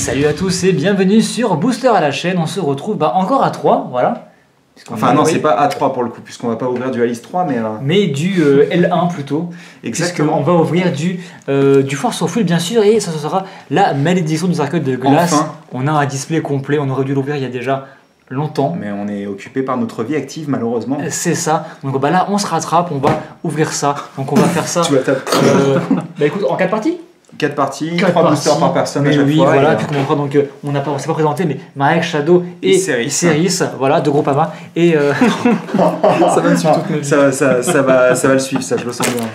Salut à tous et bienvenue sur Booster à la chaîne. On se retrouve encore à 3, voilà. Enfin non, c'est pas A3 pour le coup, puisqu'on va pas ouvrir du Alice 3, mais du L1 plutôt. Exactement. On va ouvrir du Force of Will bien sûr, et ça sera la malédiction du cercueil de glace. Enfin. On a un display complet, on aurait dû l'ouvrir il y a déjà longtemps. Mais on est occupé par notre vie active malheureusement. C'est ça. Donc bah là on se rattrape, on va ouvrir ça. Donc on va faire ça. Tu vas taper. Bah écoute, en 4 parties 4 parties, 3 boosters par personne à chaque oui, fois. Voilà, puis comme on fera, donc on s'est pas présenté, mais Marek, Shadow et Ceris, voilà, de Groupama. Et ça va me suivre toute notre vie. Ça va le suivre, ça, je le sens bien.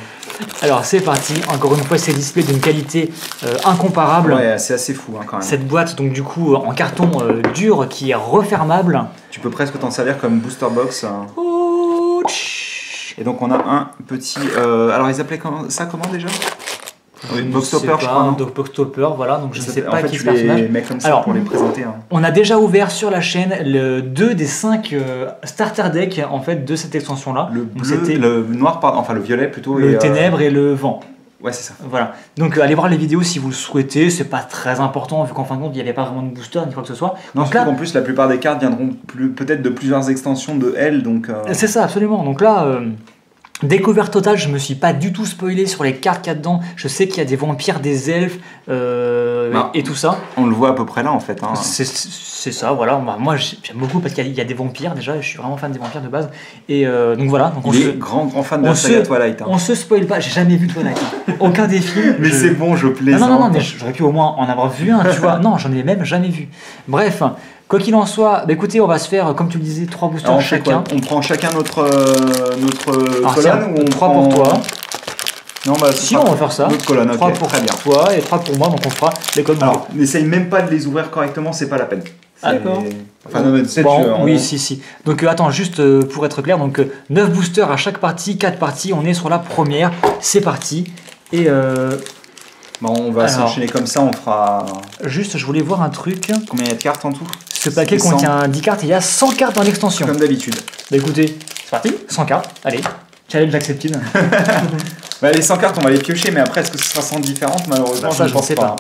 Alors c'est parti, encore une fois, c'est display d'une qualité incomparable. Ouais, c'est assez fou hein, quand même. Cette boîte, donc du coup, en carton dur qui est refermable. Tu peux presque t'en servir comme booster box. Oh, et donc on a un petit. Alors ils appelaient ça comment déjà? Box topper, je crois. Box topper, voilà, donc je ne sais pas qui se passe. Les mecs comme ça alors, pour les présenter. Hein. On a déjà ouvert sur la chaîne 2 des 5 starter decks en fait de cette extension-là. Le bleu, le noir, enfin le violet plutôt. Le ténèbres et le vent. Ouais, c'est ça. Voilà. Donc allez voir les vidéos si vous le souhaitez. C'est pas très important vu qu'en fin de compte il n'y avait pas vraiment de booster ni quoi que ce soit. Non, donc là, en plus la plupart des cartes viendront peut-être de plusieurs extensions de L. Donc. C'est ça, absolument. Donc là. Découverte totale, je me suis pas du tout spoilé sur les cartes qu'il y a dedans. Je sais qu'il y a des vampires, des elfes et tout ça. On le voit à peu près là en fait. Hein. C'est ça, voilà. Moi j'aime beaucoup parce qu'il y a des vampires déjà. Je suis vraiment fan des vampires de base. Et donc voilà. Donc on est grand fan de la saga Twilight. Hein. On se spoil pas. J'ai jamais vu Twilight. Aucun des films. Mais c'est bon, je plaisante. Non, mais j'aurais pu au moins en avoir vu un, tu vois. Non, j'en ai même jamais vu. Bref. Quoi qu'il en soit, bah écoutez, on va se faire, comme tu le disais, 3 boosters alors, chacun. On prend chacun notre alors, colonne ou on 3 prend... pour toi. Non, bah, si on va faire ça. Notre colonne, 3 pour très bien. toi et 3 pour moi, donc on fera les colonnes. Alors, n'essaye même pas de les ouvrir correctement, c'est pas la peine. D'accord. Enfin, non, mais tu sais, oui, si. Donc attends, juste pour être clair, donc 9 boosters à chaque partie, 4 parties, on est sur la première, c'est parti. Et bon, on va s'enchaîner comme ça, on fera... Juste, je voulais voir un truc. Combien il y a de cartes en tout? Ce paquet contient 10 cartes et il y a 100 cartes dans l'extension. Comme d'habitude. Bah écoutez, c'est parti, 100 cartes, allez, challenge accepted. Bah les 100 cartes, on va les piocher, mais après, est-ce que ce sera 100 différentes? Malheureusement, ça, je ne sais pas.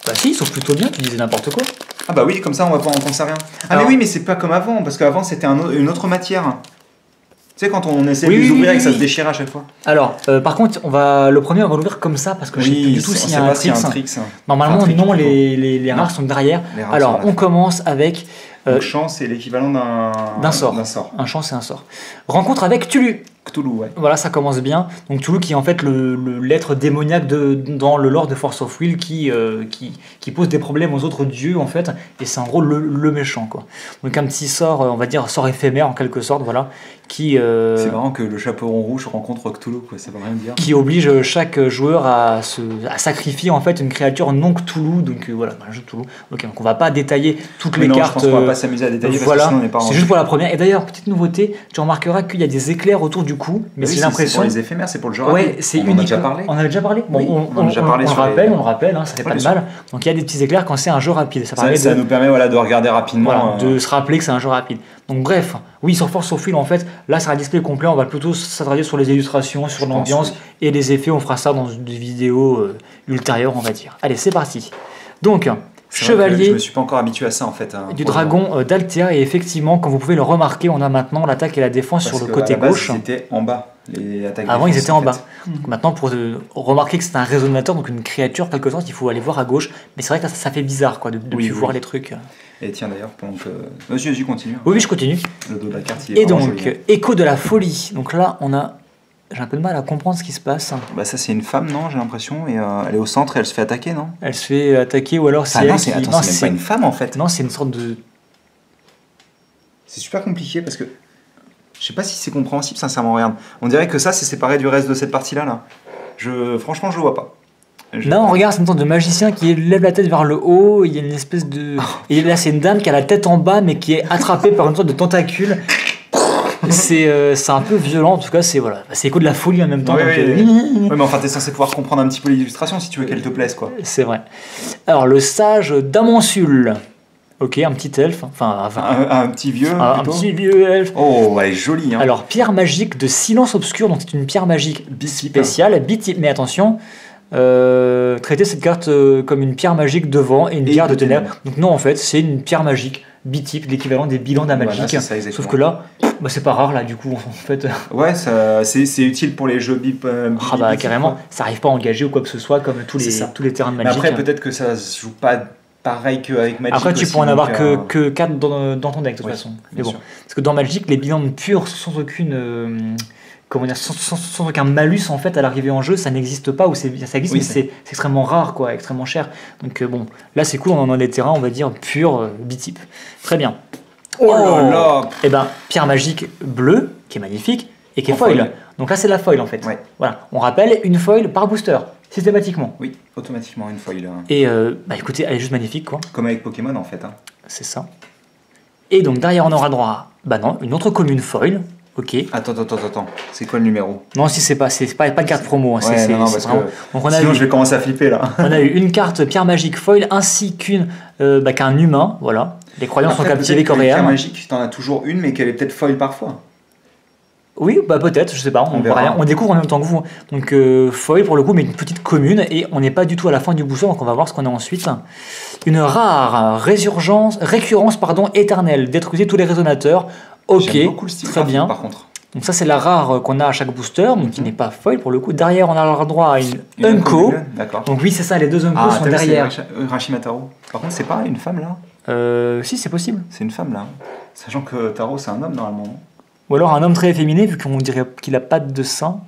Bah si, sauf plutôt bien, tu disais n'importe quoi. Ah bah oui, comme ça, on va pas en penser à rien. Ah alors, mais oui, mais c'est pas comme avant, parce qu'avant, c'était une autre matière. Tu sais, quand on essaie de les ouvrir et que ça se déchire à chaque fois. Alors, par contre, le premier, on va l'ouvrir comme ça parce que je sais plus du tout s'il y a un trick. Normalement, non, les rares sont derrière. Alors, on commence avec. Donc, chance, c'est l'équivalent d'un sort. Un chance, c'est un sort. Rencontre avec Cthulhu. Cthulhu, ouais. Voilà, ça commence bien. Donc Cthulhu qui est en fait l'être démoniaque dans le lore de Force of Will qui pose des problèmes aux autres dieux en fait, et c'est en gros le méchant quoi. Donc un petit sort, on va dire sort éphémère en quelque sorte, voilà, qui... C'est marrant que le chaperon rouge rencontre Cthulhu, quoi, ça veut rien dire. Qui oblige chaque joueur à sacrifier en fait une créature non Cthulhu, donc voilà, un jeu Cthulhu. Ok, donc on va pas détailler toutes les cartes. Je pense qu'on va pas s'amuser à détailler voilà, parce que sinon on n'est pas c'est juste pour la première. Et d'ailleurs, petite nouveauté, tu remarqueras qu'il y a des éclairs autour du cou, mais oui, c'est l'impression. C'est pour les éphémères, c'est pour le jeu rapide. Ouais, c'est unique. On en a déjà parlé. On avait déjà parlé. Bon, oui, on le rappelle, hein, ça fait pas de mal. Donc il y a des petits éclairs quand c'est un jeu rapide. Ça nous permet de regarder rapidement. Voilà, de se rappeler que c'est un jeu rapide. Donc bref, oui, sur Force of Will, en fait, là c'est un display complet. On va plutôt s'attarder sur les illustrations, sur l'ambiance et les effets. On fera ça dans une vidéo ultérieure, on va dire. Allez, c'est parti. Donc. Chevalier, je me suis pas encore habitué à ça en fait. Du dragon d'Altea, et effectivement, comme vous pouvez le remarquer, on a maintenant l'attaque et la défense sur le côté gauche. Ils étaient en bas. Les attaques avant, ils étaient en bas. Donc, maintenant, pour remarquer que c'est un résonateur, donc une créature, quelque sorte, il faut aller voir à gauche. Mais c'est vrai que ça fait bizarre quoi, de voir les trucs. Et tiens d'ailleurs, pendant que. Monsieur, tu continues. Oui, je continue. Le dos de la carte, il est et donc, joli. écho de la folie. Donc là, on a. J'ai un peu de mal à comprendre ce qui se passe. Bah ça c'est une femme, non, j'ai l'impression, et elle est au centre et elle se fait attaquer, non? Elle se fait attaquer, ou alors c'est non, c'est même pas une femme en fait. Non, c'est une sorte de... C'est super compliqué parce que... Je sais pas si c'est compréhensible, sincèrement, regarde. On dirait que ça c'est séparé du reste de cette partie-là, là. Franchement, je le vois pas. Non, regarde, c'est une sorte de magicien qui lève la tête vers le haut, il y a une espèce de... Et là, c'est une dame qui a la tête en bas, mais qui est attrapée par une sorte de tentacule. C'est un peu violent, en tout cas, c'est écho de la folie en même temps. Oui, mais enfin, t'es censé pouvoir comprendre un petit peu l'illustration si tu veux qu'elle te plaise, quoi. C'est vrai. Alors, le sage d'Amonsul. Ok, un petit elfe, un petit vieux. Un petit vieux elfe. Oh, elle est jolie. Hein. Alors, pierre magique de silence obscur, donc c'est une pierre magique spéciale, mais attention, Traiter cette carte comme une pierre magique devant et une pierre de ténèbres. Donc non, en fait, c'est une pierre magique, bitype, l'équivalent des bilans d'un Voilà, magique. c'est ça, Sauf que là, bah, c'est pas rare là du coup en fait. Ouais, c'est utile pour les jeux Ah bah carrément, ça arrive pas à engager ou quoi que ce soit comme tous les terrains de Mais Magic. après, peut-être que ça se joue pas pareil qu'avec Magic. Après, tu aussi, peux en donc, avoir que 4 dans ton deck de toute oui, façon. Mais bien bon, sûr. parce que dans Magic, les bilans purs sans aucune comment dire, sans aucun malus en fait à l'arrivée en jeu, ça n'existe pas ou ça existe, Oui, mais c'est extrêmement rare quoi, extrêmement cher. Donc bon, là c'est cool, on en a des terrains on va dire purs bitype. Très bien. Oh là là. Et ben pierre magique bleue qui est magnifique et qui est En foil. foil. Donc là c'est la foil en fait. Ouais. Voilà, on rappelle une foil par booster systématiquement. Oui, automatiquement une foil. Et bah écoutez, elle est juste magnifique quoi. Comme avec Pokémon en fait. C'est ça. Et donc derrière on aura droit à, bah non, une autre commune foil. Ok. Attends. C'est quoi le numéro? Non, si c'est pas de carte promo. Hein. Ouais, non, c'est parce vraiment... que Donc on a sinon eu, je vais commencer à flipper là. on a eu une carte pierre magique foil ainsi qu'un humain. Voilà. Les croyants sont Après, captivés peut-être que les pierres coréens. magiques, t'en as toujours une, mais qu'elle est peut-être foil parfois. Oui, bah peut-être, je sais pas. On, verra. rien. On découvre en même temps que vous. Donc foil pour le coup, mais une petite commune et on n'est pas du tout à la fin du booster. Donc on va voir ce qu'on a ensuite. Une rare récurrence éternelle. Détruisez tous les résonateurs. Ok, J'aime beaucoup le style très graphique, bien. par contre. Donc ça c'est la rare qu'on a à chaque booster, donc qui n'est pas foil pour le coup. Derrière on a le droit à une Unco. D'accord. Donc oui c'est ça, les deux Unco sont t'as vu, derrière. c'est Rashimataro. Par contre, c'est pas une femme là. Si c'est possible. C'est une femme là. Sachant que Taro c'est un homme normalement. Non Ou alors un homme très efféminé vu qu'on dirait qu'il a pas de sein.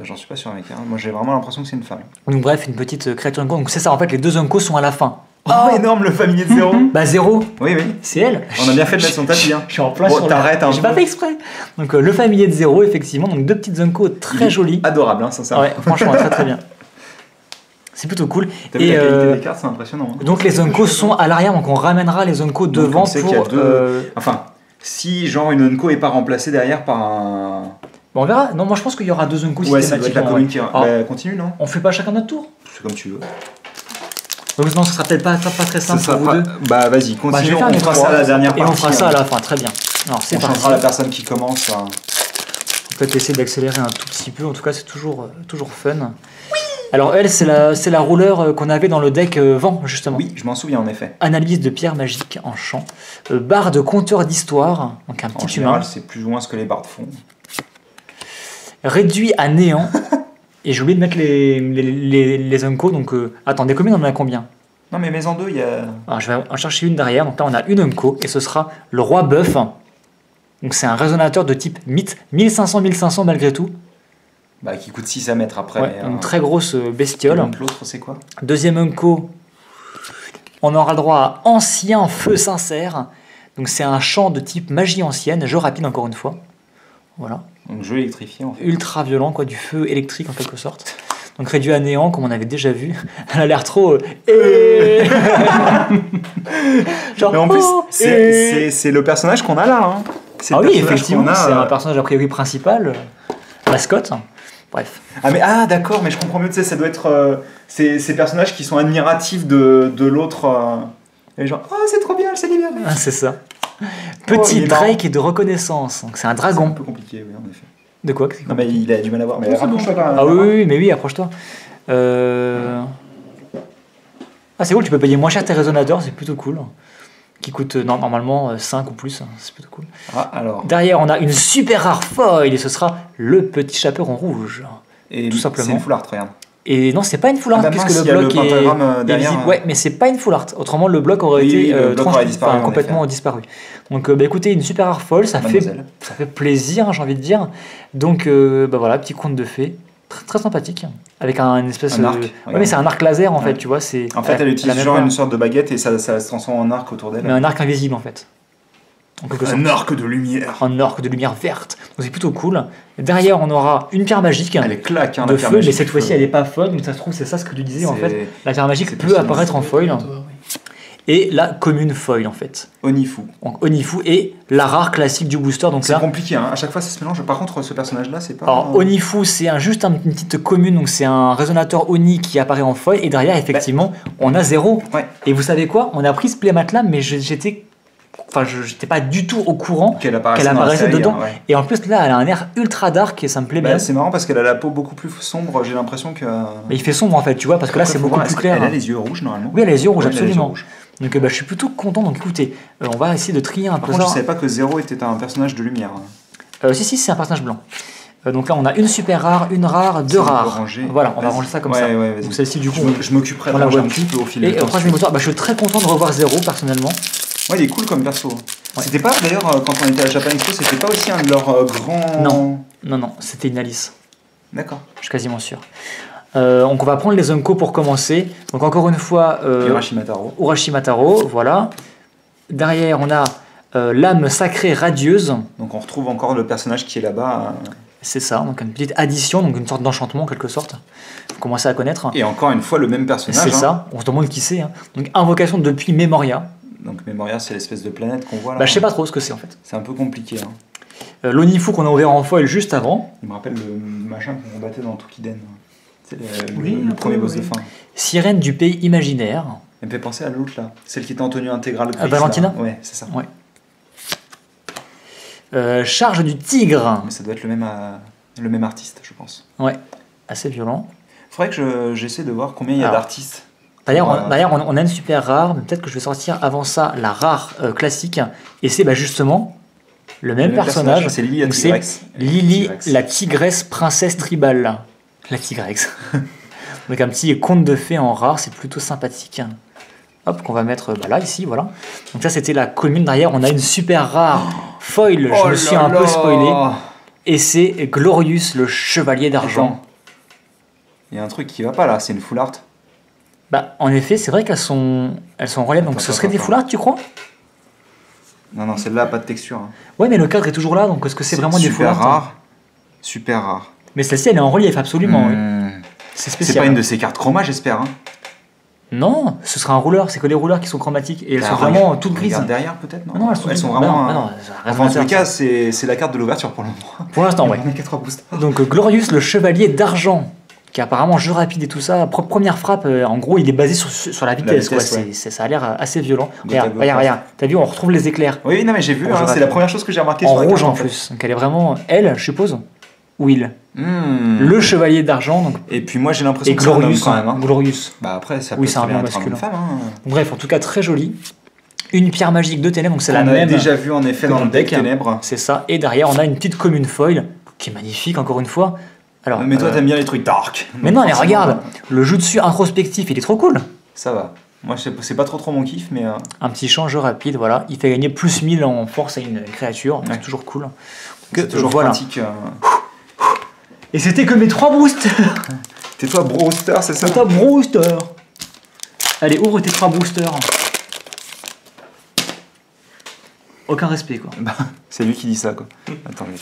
J'en suis pas sûr mec. Moi j'ai vraiment l'impression que c'est une femme. Donc bref, une petite créature Unco. Donc c'est ça en fait, les deux Unco sont à la fin. Oh énorme le familier de zéro. Bah 0, Oui. c'est elle. On a bien fait de mettre son tapis. Hein. Je suis en plein Bon, sur t'arrêtes un J'ai peu. pas fait exprès. Donc le familier de 0 effectivement, donc deux petites Unco très jolies. Adorable, hein, sincèrement. Ouais, franchement très bien. C'est plutôt cool. T'as vu la qualité des cartes, c'est impressionnant. Hein. Donc les Unco sont à l'arrière, donc on ramènera les Unco devant on sait qu'il y pour. a deux- Enfin, si genre une Unco est pas remplacée derrière par un. Bon, on verra. Non, moi je pense qu'il y aura deux Unco Ouais, ça doit être la systématiquement. commune qui Ah. bah, continue, non? On fait pas chacun notre tour. C'est comme tu veux. Donc non, ce sera peut-être pas très simple pour vous deux. Bah vas-y, Bah, je continue. vais faire On les fera trois. ça à la dernière Et partie. on fera ça à hein. la fin, très bien. Alors c'est On parti. changera la personne qui commence. Hein. On va peut-être essayer d'accélérer un tout petit peu. En tout cas, c'est toujours fun. Alors elle, c'est la rouleur qu'on avait dans le deck vent justement. Oui, je m'en souviens en effet. Analyse de pierre magique en champ. Barre de compteur d'histoire. Donc un En petit général, humain. c'est plus ou moins ce que les bardes font. Réduit à néant. Et j'ai oublié de mettre les Unco. Donc attends, des communes on en a combien? Non, mais mets en deux, il y a. Alors, je vais en chercher une derrière. Donc là, on a une Unco et ce sera le roi bœuf. Donc c'est un résonateur de type mythe, 1500 malgré tout. Bah, qui coûte 6 à mettre après. Ouais, mais, une très grosse bestiole. donc l'autre, c'est quoi? Deuxième Unco, on aura le droit à ancien feu sincère. Donc c'est un champ de type magie ancienne, jeu rapide encore une fois. Voilà, Donc jeu électrifié en fait. ultra violent quoi, du feu électrique en quelque sorte. Donc réduit à néant comme on avait déjà vu. Elle a l'air trop. Genre. Mais en plus, oh, c'est le personnage qu'on a là. Hein. C'est Ah le oui, personnage effectivement, qu'on a, c'est un personnage a priori principal, mascotte. Bref. Ah d'accord, mais je comprends mieux, tu sais, ça doit être ces personnages qui sont admiratifs de l'autre. Et genre, oh c'est trop bien, elle s'est libérée. Ah, c'est ça. il Petit est marrant. Drake de reconnaissance. Donc c'est un C'est un dragon. peu compliqué, oui, en effet. De quoi? Non, mais il a du mal à voir. Mais Oh, c'est rapproche-toi quand même. Ah oui, mais oui, approche-toi. Ah, c'est cool, tu peux payer moins cher tes résonateurs, c'est plutôt cool. Qui coûte normalement 5 ou plus, c'est plutôt cool. Ah, alors. Derrière, on a une super rare foil et ce sera le petit chaperon rouge. Et tout simplement. C'est une full art, regarde. Et non, c'est pas une full art Ah bah puisque mince, le il y a bloc le pentagramme, est derrière, visible. Ouais, mais c'est pas une full art. Autrement, le bloc aurait Oui, été oui, le bloc aurait disparu, en complètement disparu. Donc, bah, écoutez, une super rare foil, ça Mademoiselle. fait plaisir, hein, j'ai envie de dire. Donc, bah voilà, petit conte de fées, très sympathique, avec une espèce Un arc, Ouais, regarde. mais c'est un arc laser en Ouais. fait, tu vois. C'est En fait, elle utilise même genre pas- une sorte de baguette et ça se transforme en arc autour d'elle. mais un arc invisible en fait. En quelque sorte. Un arc de lumière. Un arc de lumière verte. Donc c'est plutôt cool. Derrière, on aura une pierre magique Elle est claque, hein, de la pierre feu, mais magique. cette fois-ci, elle n'est pas foil. Donc ça se trouve, c'est ça ce que tu disais en C'est- fait. La pierre magique c'est peut possible. apparaître en foil. Et la commune foil en fait. Onifu. Donc Onifu et la rare classique du booster. Donc C'est là, compliqué, hein. À chaque fois ça se mélange. Par contre, ce personnage-là, c'est pas. alors Onifu, c'est juste une petite commune. Donc c'est un résonateur Oni qui apparaît en foil. Et derrière, effectivement, on a 0. Ouais. Et vous savez quoi? On a pris ce playmat là, mais j'étais enfin, j'étais pas du tout au courant qu'elle apparaissait, dans la apparaissait série, dedans. hein, ouais. Et en plus, là, elle a un air ultra dark et ça me plaît bien. C'est marrant parce qu'elle a la peau beaucoup plus sombre, j'ai l'impression que. Mais il fait sombre en fait, tu vois, parce que là, c'est beaucoup plus clair. Elle a les yeux rouges normalement. Oui, elle a les yeux rouges, Ouais, elle a les yeux absolument. rouges. Donc je suis plutôt content. Donc écoutez, on va essayer de trier un Par peu contre, je ça. savais pas que Zero était un personnage de lumière. Si, c'est un personnage blanc. Donc là, on a une super rare, une rare, deux Ça, on peut rares. ranger. Voilà, on va ranger ça comme ça. Ouais, vas-y. Donc celle-ci, du coup, je m'occuperai de on la ranger voit un plus. petit peu au fil Et du temps. troisième moteur, je suis très content de revoir Zero personnellement. Ouais, il est cool comme perso. Ouais. C'était pas, d'ailleurs, quand on était à Japan Expo, c'était pas aussi un de leurs grands. Non, c'était une Alice. D'accord. Je suis quasiment sûr. Donc on va prendre les Unko pour commencer. Donc encore une fois, Urashimataro, voilà. Derrière, on a l'âme sacrée radieuse. Donc on retrouve encore le personnage qui est là-bas. C'est ça, donc une petite addition, donc une sorte d'enchantement en quelque sorte. Vous commencez à connaître. Et encore une fois, le même personnage. C'est ça, on se demande qui c'est. Hein. Donc invocation depuis Memoria. Donc Memoria, c'est l'espèce de planète qu'on voit là. Je sais pas trop ce que c'est en fait. C'est un peu compliqué. L'Onifu qu'on a ouvert en foil juste avant. Il me rappelle le machin qu'on battait dans Tokiden. C'est Oui, le premier boss de fin. Sirène du pays imaginaire. Elle me fait penser à l'autre là, celle qui était en tenue intégrale. Valentina. Ouais, c'est ça. Ouais. Charge du tigre. Mais ça doit être le même artiste, je pense. Ouais, assez violent. Faudrait que j'essaie de voir combien il y a d'artistes. D'ailleurs, on a une super rare, mais peut-être que je vais sortir avant ça la rare classique. Et c'est justement le même personnage. C'est Lily la tigresse. Lily la tigresse princesse tribale. La tigresse. Donc un petit conte de fées en rare, c'est plutôt sympathique. Hop, qu'on va mettre là, ici, voilà. Donc ça, c'était la commune. Derrière, on a une super rare foil. Je me suis un peu spoilé. Et c'est Glorious, le chevalier d'argent. Il y a un truc qui va pas là, c'est une full art. En effet, c'est vrai qu'elles sont en relief. Donc ce serait des full art, tu crois? Non, celle-là n'a pas de texture. Hein. Ouais, mais le cadre est toujours là, donc est-ce que c'est vraiment des full art? Rare. Super rare. Mais celle-ci, elle est en relief, absolument. Oui. C'est spécial. C'est pas une de ces cartes chroma, j'espère. Hein. Non, ce sera un rouleur, c'est que les rouleurs qui sont chromatiques et elles sont vraiment toutes grises. Derrière peut-être non, elles sont vraiment. Enfin, en tout cas, c'est la carte de l'ouverture pour le moment. Pour l'instant, ouais. On a 4 boosts. Donc Glorious, le chevalier d'argent, qui a apparemment jeu rapide et tout ça. Première frappe, en gros, il est basé sur la vitesse. Ça a l'air assez violent. Regarde. T'as vu, on retrouve les éclairs. Oui, non, mais j'ai vu. C'est la première chose que j'ai remarqué. En rouge en plus. Donc elle est vraiment elle, je suppose. Will. Le chevalier d'argent. Donc... Et puis moi j'ai l'impression que c'est un homme quand même. Hein. Glorious. Après ça peut être un masculin. Femme, hein. Bref, en tout cas très joli. Une pierre magique de ténèbres, donc c'est la même. On a déjà vu en effet dans le deck ténèbres. C'est ça. Et derrière on a une petite commune foil qui est magnifique encore une fois. Alors, mais toi t'aimes bien les trucs dark. Mais non, mais regarde, le jutsu introspectif, il est trop cool. Ça va. Moi c'est pas trop mon kiff, mais. Un petit change rapide, voilà. Il fait gagner plus 1000 en force à une créature. C'est toujours cool. C'est toujours pratique. Et c'était que mes 3 boosters. Tais-toi Brewster, c'est ça? Tais-toi Brewster. Allez, ouvre tes 3 boosters. Aucun respect, quoi. C'est lui qui dit ça, quoi. Attendez.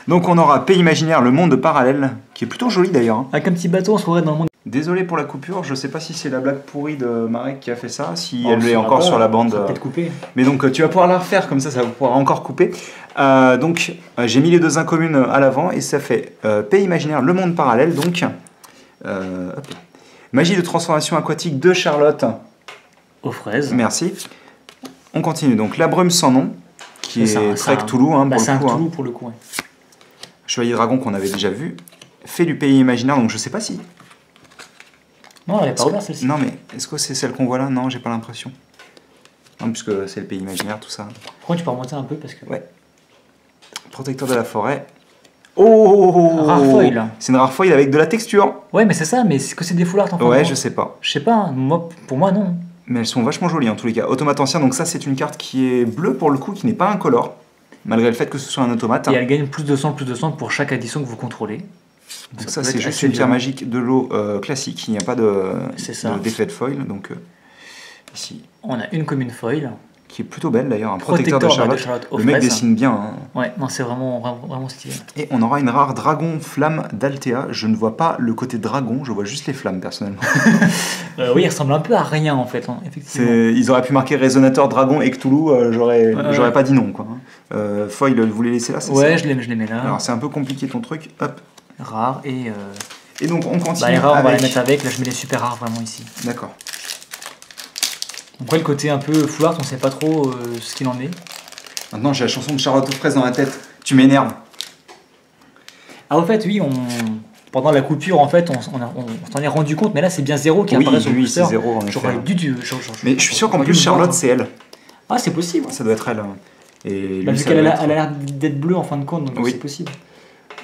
Donc on aura Pays Imaginaire, le monde parallèle, qui est plutôt joli d'ailleurs. Hein. Avec un petit bateau, on se croirait dans le monde. Désolé pour la coupure, je sais pas si c'est la blague pourrie de Marek qui a fait ça, si elle est encore sur la bande. Peut-être coupé. Mais donc tu vas pouvoir la refaire comme ça vous pourra encore couper. Donc j'ai mis les deux incommunes à l'avant et ça fait Pays Imaginaire, le monde parallèle. Donc magie de transformation aquatique de Charlotte. Aux fraises. Merci. On continue donc la brume sans nom, qui est très Cthulhu. Hein, c'est un Cthulhu pour le coup. Ouais. Chevalier dragon qu'on avait déjà vu. Fait du Pays Imaginaire, donc je sais pas si. Non, elle n'est pas ouverte celle-ci. Non, mais est-ce que c'est celle qu'on voit là? Non, j'ai pas l'impression. Non, puisque c'est le Pays Imaginaire, tout ça. Pourquoi tu peux remonter un peu parce que... Ouais. Protecteur de la forêt. Oh, rare foil. C'est une rare foil avec de la texture. Ouais, mais c'est ça, mais est-ce que c'est des full art en fait? Ouais, je sais pas. Je sais pas, pour moi non. Mais elles sont vachement jolies en tous les cas. Automate ancien, donc ça c'est une carte qui est bleue pour le coup, qui n'est pas incolore, malgré le fait que ce soit un automate. Et elle gagne plus de 100 pour chaque addition que vous contrôlez. Donc ça c'est juste une pierre magique de l'eau classique, il n'y a pas d'effet de foil. Donc ici. On a une commune foil. Qui est plutôt belle d'ailleurs, un protecteur de Charlotte. Le mec dessine bien. Hein. Ouais, non, c'est vraiment stylé. Et on aura une rare dragon flamme d'Altea. Je ne vois pas le côté dragon, je vois juste les flammes personnellement. Oui, il ressemble un peu à rien en fait, hein, effectivement. Ils auraient pu marquer résonateur dragon et Cthulhu, j'aurais pas dit non. Quoi. Foil, vous les laissez là? Ouais, je les mets là. Alors c'est un peu compliqué ton truc. Hop. Rare et. Et donc on continue. Les rares, on va les mettre avec. Là, je mets les super rares vraiment ici. D'accord. Donc ouais, le côté un peu foulard, on sait pas trop ce qu'il en est. Maintenant, j'ai la chanson de Charlotte aux fraises dans la tête. Tu m'énerves. Ah, au fait, oui, pendant la coupure, en fait, on s'en est rendu compte, mais là, c'est bien 0 qui apparaît sur le booster. c'est 0 en effet. J'aurais dû. Mais je suis sûr qu'en plus, Charlotte, c'est elle. Ah, c'est possible. Ça doit être elle. Et lui, Vu ça qu'elle doit a être- l'air d'être bleue en fin de compte, donc Oui. c'est possible.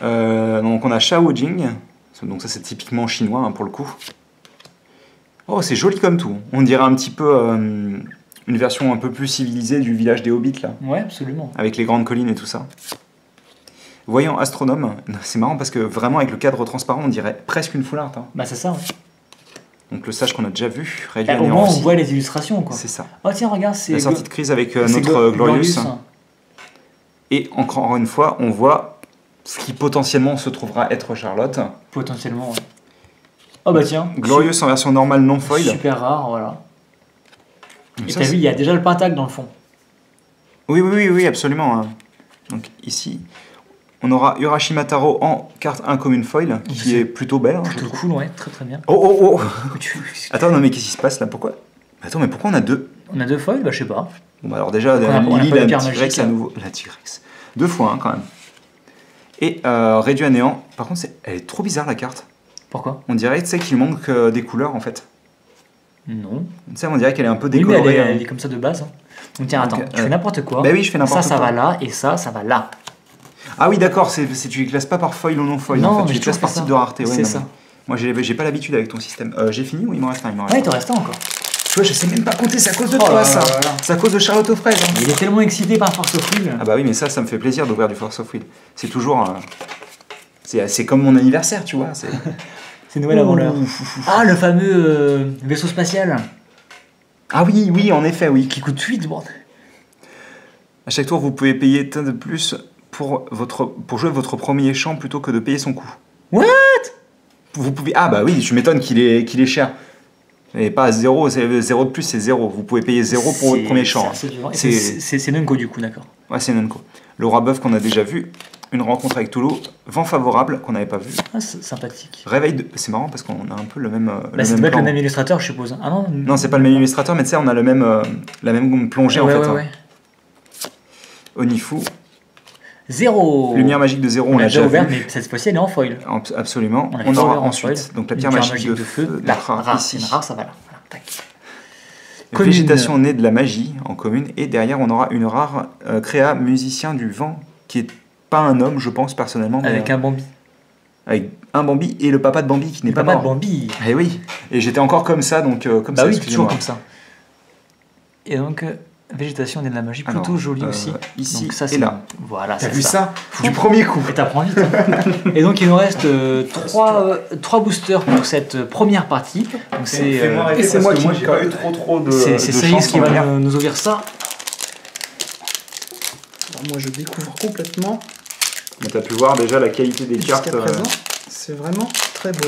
Donc on a Shao Jing. Donc ça, c'est typiquement chinois hein, pour le coup. Oh, c'est joli comme tout. On dirait un petit peu une version un peu plus civilisée du village des Hobbits là, Ouais, absolument. avec les grandes collines et tout ça. Voyant astronome, c'est marrant parce que vraiment avec le cadre transparent, on dirait presque une full art. Hein. Bah, c'est ça. Ouais. Donc le sage qu'on a déjà vu, réduit Bah, à au néant moins, on aussi. voit les illustrations, quoi. C'est ça. Oh, tiens, regarde, c'est. La sortie de crise avec c'est notre Glorious. hein. Et encore une fois, on voit ce qui potentiellement se trouvera être Charlotte. Potentiellement, ouais. Oh, bah, tiens. Glorious en version normale non foil. Super rare, voilà. Et Ça, t'as vu, il y a déjà le pentacle dans le fond. Oui, absolument. hein. Donc ici, on aura Urashima Taro en carte incommune foil, qui est plutôt belle. hein, je Plutôt trouve. cool, ouais, très très bien. Oh Attends, non mais qu'est-ce qui se passe là? Pourquoi? Attends, mais pourquoi on a deux? On a 2 foils, bah, je sais pas. Bon bah alors déjà, On a Lily, pas de la pierre T-Rex magique, à hein. nouveau. La T-Rex. 2 fois quand même. Et réduit à néant. Par contre, elle est trop bizarre la carte. Pourquoi? On dirait, tu sais, qu'il manque des couleurs en fait. Non. Tu sais, on dirait qu'elle est un peu Oui, mais décolorée. elle est comme ça de base. Hein. Donc tiens, Donc, attends, tu fais n'importe quoi. Bah oui, je fais n'importe Ça quoi. va là, et ça va là. Ah oui, d'accord, tu les classes pas par foil ou non foil. Non, en fait. mais Tu les je classes trouve par que type ça. de rareté. Ouais, C'est non, ça. mais moi, j'ai pas l'habitude avec ton système. J'ai fini ou il m'en reste un? Il m'en reste Ouais, un. il te reste un encore. Tu vois, je sais même pas compter, c'est à cause de Oh toi là ça. là là là. C'est à cause de Charlotte aux fraises. hein. Il est tellement excité par Force of Will. Ah bah oui, mais ça me fait plaisir d'ouvrir du Force of Will. C'est toujours. C'est comme mon anniversaire, tu vois. C'est Noël avant l'heure. Ah, le fameux vaisseau spatial Ah oui, en effet, oui. qui coûte 8, bordel. À chaque tour, vous pouvez payer un de plus pour jouer votre premier champ plutôt que de payer son coût. What? Vous pouvez. Ah bah oui, tu m'étonnes qu'il est cher. Et pas 0, 0 de plus, c'est 0. Vous pouvez payer 0 pour votre premier champ. C'est Nunko du coup, d'accord. Ouais, c'est Nunko. Le roi bœuf qu'on a déjà vu. Une rencontre avec Toulouse. Vent favorable qu'on n'avait pas vu. Ah, c'est sympathique. Réveil de. C'est marrant parce qu'on a un peu le même. Bah, ça doit être le même illustrateur, je suppose. Ah non? Non, c'est pas le même illustrateur, mais tu sais, on a la même plongée ouais, en ouais, fait. ouais. hein. Onifu. 0. Lumière magique de 0, On on l'a l'a déjà déjà ouvert, vu. mais cette fois-ci elle est en foil. Absolument. On On l'a aura ouvert en ensuite foil. donc la Une pierre magique de feu, la rare rare, ici. c'est une rare, ça va là. Voilà, tac. Commune. Végétation née de la magie en commune. Et derrière, on aura une rare créa musicien du vent qui est pas un homme, je pense personnellement. Mais, Avec un Bambi. avec un Bambi et le papa de Bambi qui n'est Le pas papa mort. de Bambi. Eh oui. Et j'étais encore comme ça, donc comme Bah ça. oui, excusez-moi. toujours comme ça. Et donc, végétation née de la magie, plutôt Alors, jolie aussi. ici donc, ça, et c'est là. Voilà, T'as c'est vu ça du Fou. premier coup. Et t'apprends vite. Hein. Et donc il nous reste 3 boosters pour cette première partie. Donc c'est Et c'est moi qui n'ai pas eu trop de. c'est de Céris chance, qui on va dire. nous ouvrir ça. Alors moi je découvre complètement Mais t'as pu voir déjà la qualité des jusqu'à cartes. présent. C'est vraiment très beau.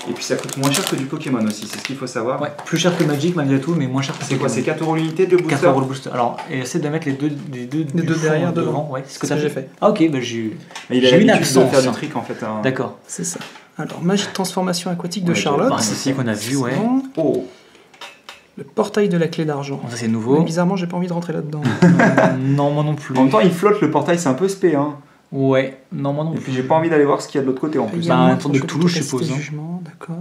Et puis ça coûte moins cher que du Pokémon aussi, c'est ce qu'il faut savoir. Ouais, plus cher que Magic malgré tout, mais moins cher que C'est quoi, c'est Pokémon. 4 euros l'unité de 4 booster euros le booster. Alors, essaie de mettre les deux deux du fond derrière, devant. Ouais, c'est ce que C'est t'as ce que fait. j'ai fait. Ah ok, bah j'ai Mais il a j'ai une l'habitude de absence. faire du trick en fait. hein. D'accord. C'est ça. Alors, magie de transformation aquatique de Ouais, Charlotte. Bah, c'est ce qu'on a vu, ouais. Bon. Oh, Le portail de la clé d'argent. Bon, ça c'est Mais nouveau. bizarrement, j'ai pas envie de rentrer là-dedans. Non, moi non plus. en même temps il flotte le portail, c'est un peu spé. Hein. Ouais, non, moi non Et plus. puis j'ai pas envie d'aller voir ce qu'il y a de l'autre côté en plus. Bah, Également, un tour de pour Cthulhu, je capacité suppose, de hein. Jugement, d'accord.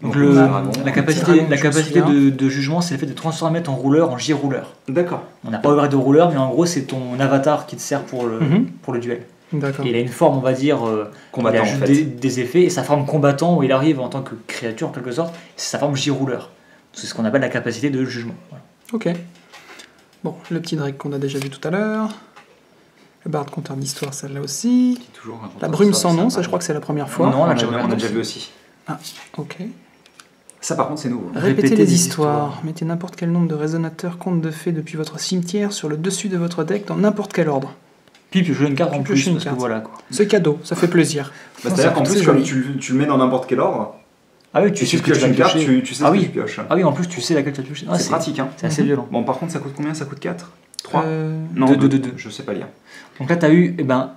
Donc Donc, le, dragon, la un capacité, petit dragon, la je me capacité souviens. de jugement, c'est le fait de transformer ton rouleur en J-rouleur. D'accord. On n'a pas ouvert de rouleur, mais en gros, c'est ton avatar qui te sert pour Mhm. le duel. D'accord. Et il a une forme, on va dire, il Combattant en ajoute fait. des effets, et sa forme combattant, où il arrive en tant que créature, en quelque sorte, c'est sa forme J-rouleur. C'est ce qu'on appelle la capacité de jugement. Voilà. Ok. Bon, le petit Drake qu'on a déjà vu tout à l'heure. Le barde conteur d'histoire, celle-là aussi. Qui est toujours un La contrôle, brume sans nom, va. ça je crois que c'est la première fois. Non, on on l'a l'a déjà, déjà vu aussi. Ok. Ça par contre c'est nouveau. Répétez les histoires. Mettez n'importe quel nombre de résonateurs contes de fées depuis votre cimetière sur le dessus de votre deck dans n'importe quel ordre. Puis piocher une carte en Puis plus, piocher une parce que carte. voilà quoi. C'est cadeau, ça fait plaisir. Bah, C'est-à-dire qu'en c'est plus comme joli. tu le mets dans n'importe quel ordre, Ah oui, tu sais ce que pioches tu vas une carte, piocher. tu sais Ah ce que oui. tu pioches. Ah oui, en plus, tu sais laquelle tu as pioché. Ah, C'est pratique hein. C'est assez violent. Bon par contre ça coûte combien? Ça coûte 4 3 Non, Deux, 2. deux, deux. Je sais pas lire. Donc là, tu as eu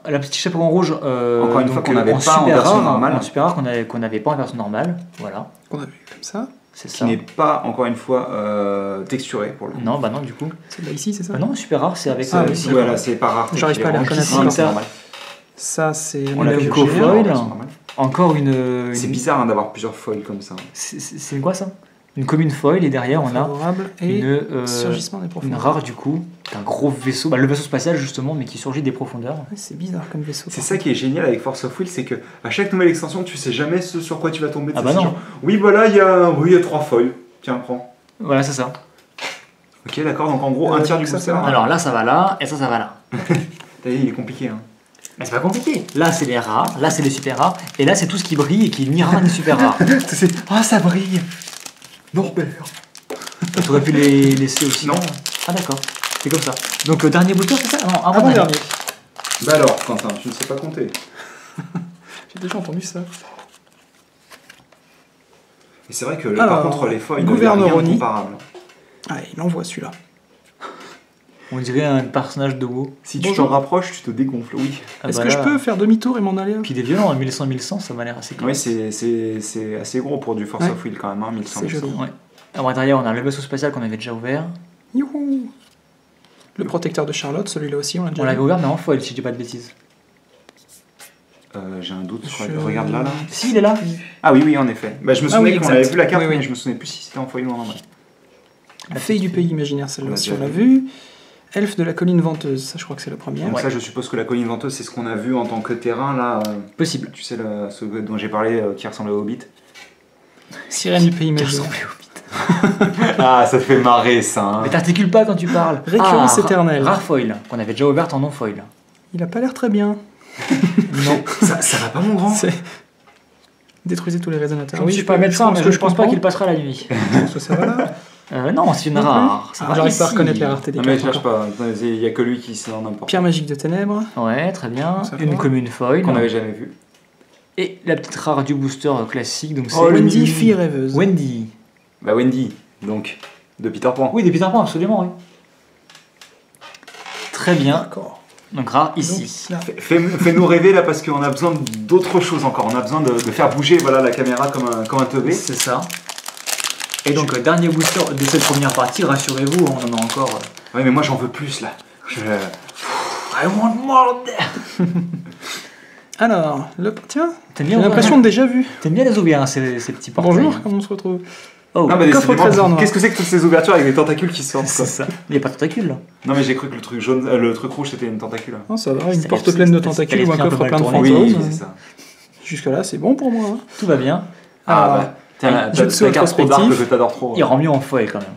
la petite chaperon rouge. Encore une donc, fois, qu'on n'avait en pas en super version rare, normale. En super rare qu'on n'avait pas en version normale. Voilà, Qu'on a vu comme ça. c'est Qui ça. n'est pas, encore une fois, texturé pour le coup. Non, bah non, du coup. Celle-là ici, c'est ça? Bah non, super rare, c'est avec. Ah oui, ici, Voilà, c'est pas rare. J'arrive pas à les reconnaître. Non, mais c'est Ça. normal. Ça, c'est On l'a vu Cofoil. chez en version normale. Encore une. C'est bizarre hein, d'avoir plusieurs foils comme ça. C'est quoi ça? Une commune foil et derrière on a favorable et une, surgissement des une profondeurs. rare du coup, un gros vaisseau, le vaisseau spatial justement, mais qui surgit des profondeurs. Ouais, c'est bizarre comme vaisseau. C'est ça qui est génial avec Force of Will, c'est que à chaque nouvelle extension, tu sais jamais ce sur quoi tu vas tomber. Ah C'est bah non. genre, oui, voilà, il y a 3 foils. Tiens, prends. Voilà, c'est ça. Ok, d'accord, donc en gros, un tiers du ça, booster. ça va. Alors là ça va là, et ça va là. T'as vu, il est compliqué. Hein. Mais c'est pas compliqué. Là c'est les rares, là c'est les super rares, et là c'est tout ce qui brille et qui est ni rare ni super rare. Ah, ça brille. Norbert. Tu aurais pu les laisser aussi. Non. Ah d'accord, c'est comme ça. Donc dernier booster c'est ça? Non, Avant-dernier. Bah alors, Quentin, tu ne sais pas compter. J'ai déjà entendu ça. Et c'est vrai que par Alors, contre, les foils, il n'y a Gouverneur rien de Oni. comparable. Ah, il envoie celui-là. On dirait un personnage de WoW. Si tu Bonjour. t'en rapproches, tu te dégonfles, oui. Ah Est-ce bah que là- je peux faire demi-tour et m'en aller? Puis des violents, 1100-1100, ça m'a l'air assez cool. Oui, c'est assez gros pour du Force Ouais. of Will quand même, hein, 1100. C'est joli. Ouais. Alors derrière on a le vaisseau spatial qu'on avait déjà ouvert. Youhou! Le protecteur de Charlotte, celui-là aussi, on l'a déjà On l'avait vu. ouvert mais en foil si je dis pas de bêtises. J'ai un doute, Je- regarde là. Si il est là. Ah oui, en effet. Bah, je me Ah souvenais oui, qu'on exact. avait vu la carte, Oui, oui. mais je me souvenais plus si c'était en foil ou en normal. La fée du pays imaginaire, On celle-là l'a aussi, déjà on l'a vu. Elfe de la colline venteuse, ça je crois que c'est la première. Donc ça, je suppose que la colline venteuse, c'est ce qu'on a vu en tant que terrain, là. Possible. Tu sais, ce dont j'ai parlé, qui ressemblait au Hobbit. Sirène du pays imaginaire. Ah, ça fait marrer, ça. Hein. Mais t'articules pas quand tu parles. Récurrence éternelle. Rare foil, qu'on avait déjà ouverte en non foil. Il a pas l'air très bien. Non. Ça va pas, mon grand. C'est- Détruisez tous les résonateurs. Je ne suis pas médecin, mais je pense pas comprends. qu'il passera la nuit. Ça, ça va là. Non, c'est une Non plus. rare. Ça Ah, va j'arrive pas à ici. reconnaître les raretés des Non, mais cartes. je lâche pas. Il y a que lui qui sait en n'importe Pierre magique de ténèbres. Ouais, très bien. Ça Une va. commune foil. qu'on n'avait jamais vu. Et la petite rare du booster classique. Donc c'est Oh, le Wendy, mini. fille rêveuse. Wendy. Bah, Wendy, donc, de Peter Pan. Oui, des Peter Pan, absolument, oui. Très bien. D'accord. Donc rare Donc, ici. là, Fais-nous rêver là parce qu'on a besoin d'autre chose encore. On a besoin de faire bouger voilà, la caméra comme un teubé. C'est ça. Et donc, dernier booster de cette première partie, rassurez-vous, on en a encore. Ouais, mais moi j'en veux plus là. I want more there. Alors, tiens, T'aimes j'ai bien, l'impression de déjà vu. T'aimes bien les ouvrir, hein, ces petits portails. Bonjour, comment on se retrouve? Oh, Ah, bah, coffre au décidément, trésor noir. qu'est-ce que c'est que toutes ces ouvertures avec des tentacules qui sortent c'est quoi. ça. Il n'y a pas de tentacule là. Non, mais j'ai cru que le truc jaune, le truc rouge c'était une tentacule. Non, ça va, une C'est- porte c'est- pleine de c'est- tentacules c'est ou un l'esprit un peu coffre plein de mal tourné. fantômes. Oui, c'est ça. Jusque-là, c'est bon pour moi. hein. Tout va bien. Ah, Alors, bah, tiens, Jutsu ta carte trop dark rétrospectif. que t'adores trop. Il rend mieux en foil quand même.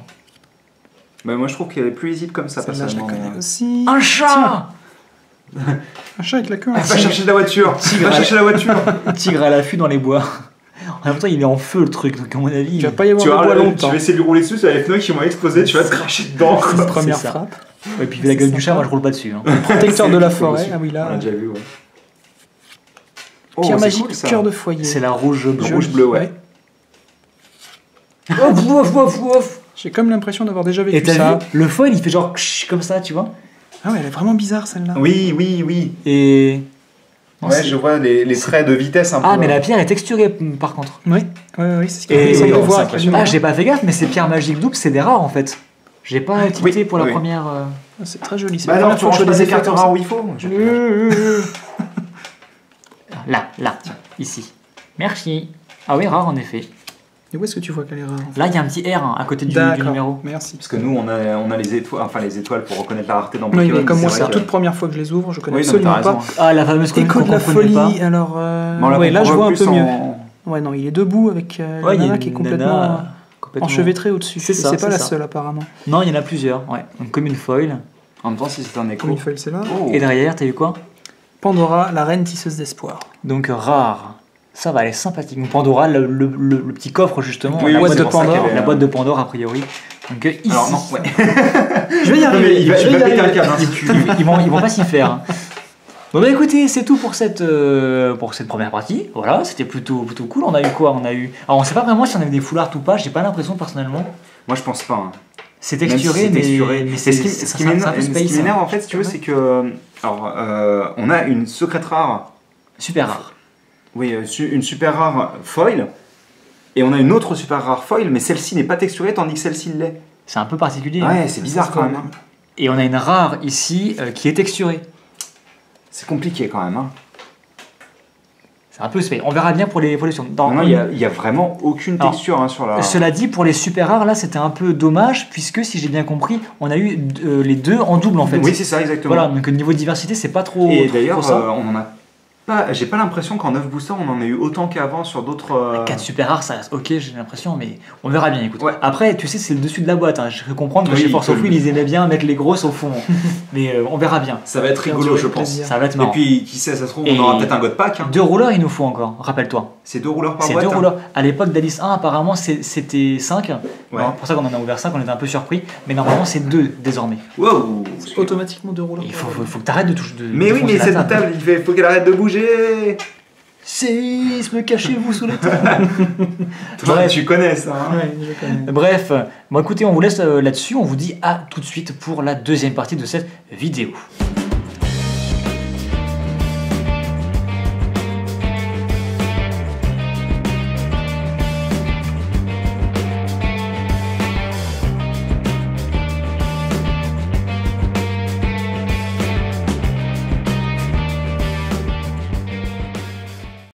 Bah, moi je trouve qu'elle est plus lisible comme ça, Celle-là, je la personnellement. connais aussi. Un chat. Un chat avec la queue. Va chercher de la voiture. Tigre. Va chercher la voiture. Tigre à l'affût dans les bois. En même temps, il est en feu le truc, donc à mon avis. Il va pas y Tu avoir de bois vas longtemps. essayer de lui rouler dessus, ça va les pneus qui vont exploser, tu vas te cracher dedans. quoi. Une première c'est ça. frappe. Et puis, vu la gueule du chat, moi je roule pas dessus. hein. Protecteur C'est de la cool forêt. aussi. Ah oui, On là. l'a déjà vu, ouais. Oh, Pierre c'est magique, cool, ça. cœur de foyer. C'est la rouge bleue. Rouge bleu, ouais. Ouf, ouf, ouf, ouf. J'ai comme l'impression d'avoir déjà Et vécu t'as ça. vu, le foil il fait genre ksh, comme ça, tu vois. Ah ouais, elle est vraiment bizarre celle-là. Oui, oui, oui. Et. Non, Ouais, c'est- je vois les traits de vitesse un peu. Ah, mais la pierre est texturée par contre. Oui, c'est ce qu'il Et- essaye de oui, voir. c'est actuellement. Ah, j'ai pas fait gaffe, mais ces pierres magiques doubles, c'est des rares en fait. J'ai pas tilté Oui, pour la oui. première. Ah, c'est très joli. C'est Bah la non, première tu fois que je ranges fais pas des des cartes effets comme rares ça. où il faut. Là, ici. Merci. Ah oui, rare en effet. Et où est-ce que tu vois qu'elle est rare en fait Là, il y a un petit R hein, à côté du D'accord, numéro. merci. Parce que nous, on a les étoiles, enfin les étoiles pour reconnaître la rareté dans Oui, Pokémon. comme moi, c'est vrai la que- toute première fois que je les ouvre, je connais Oui, non, mais t'as absolument raison. pas. Ah, la fameuse commune Écho qu'on de la comprenait folie, pas. alors. Mais on la Ouais, là je comprend vois un plus peu mieux. en- Ouais, non, il est debout avec la Ouais, il y a nana une qui est nana complètement complètement enchevêtrée au-dessus. C'est Et ça, c'est pas c'est la ça. seule apparemment. Non, il y en a plusieurs, ouais. Donc, comme une foil. En même temps, si c'est un écho. Comme une feuille, c'est là. Oh. Et derrière, t'as eu quoi? Pandora, la reine tisseuse d'espoir. Donc rare. Ça va, elle est sympathique. Donc Pandora, le petit coffre justement, Oui, la, oui, boîte c'est de pour ça Pandore, qu'elle est, la boîte de Pandore a priori. Donc ici. Alors non, ouais. Je vais y Non, mais arriver. il va je vais y péter un arriver. câble. hein, si tu- Ils vont pas s'y faire. hein. Bon bah écoutez, c'est tout pour cette première partie. Voilà, c'était plutôt cool. On a eu quoi? Alors on sait pas vraiment si on avait des foulards ou pas. J'ai pas l'impression personnellement. Moi, je pense pas. hein. C'est Même si texturé, c'est mais, texturé. mais Et c'est ce qui c'est un peu ce qui space. m'énerve en fait, si tu veux, c'est que alors on a une secrète rare, Super rare. oui, une super rare foil, et on a une autre super rare foil, mais celle-ci n'est pas texturée tandis que celle-ci l'est. C'est un peu particulier. hein. Ouais, c'est bizarre quand même. Hein. Et on a une rare ici qui est texturée. C'est compliqué quand même. Hein. C'est un peu space. On verra bien pour les sur. Non, il y a vraiment aucune Alors, texture hein, sur la. Cela dit, pour les super rares, là, c'était un peu dommage, puisque si j'ai bien compris, on a eu les deux en double en fait. Oui, c'est ça, exactement. Voilà, donc au niveau de diversité, c'est pas trop. Et trop d'ailleurs, ça. on en a pas. J'ai pas l'impression qu'en 9 boosters, on en a eu autant qu'avant sur d'autres. 4 super rares, ça reste ok, j'ai l'impression, mais on verra bien. Écoute. Ouais. Après, tu sais, c'est le dessus de la boîte. Hein. Je peux comprendre que Oui, chez Force of que- Will, ils aimaient bien mettre les grosses au fond. Mais on verra bien. Ça va être Faire rigolo, durer je le pense. plaisir. Ça va être Et marrant. puis, qui sait, ça se trouve, Et- on aura peut-être un God Pack. Hein. 2 rouleurs, il nous faut encore, rappelle-toi. C'est 2 rouleurs par C'est boîte. 2 hein. rouleurs. À l'époque d'Alice 1, apparemment, c'était 5. Ouais. C'est pour ça qu'on en a ouvert 5, on était un peu surpris. Mais normalement, c'est 2 désormais. Wow. Automatiquement 2 rouleurs. Il faut que tu arrêtes de toucher. Mais oui, mais cette table, il faut qu'elle arrête de bouger. Séisme, cachez-vous sous les tables. Toi, Bref. tu connais ça. Hein. Ouais, je connais. Bref, bon écoutez, on vous laisse là-dessus. On vous dit à tout de suite pour la deuxième partie de cette vidéo.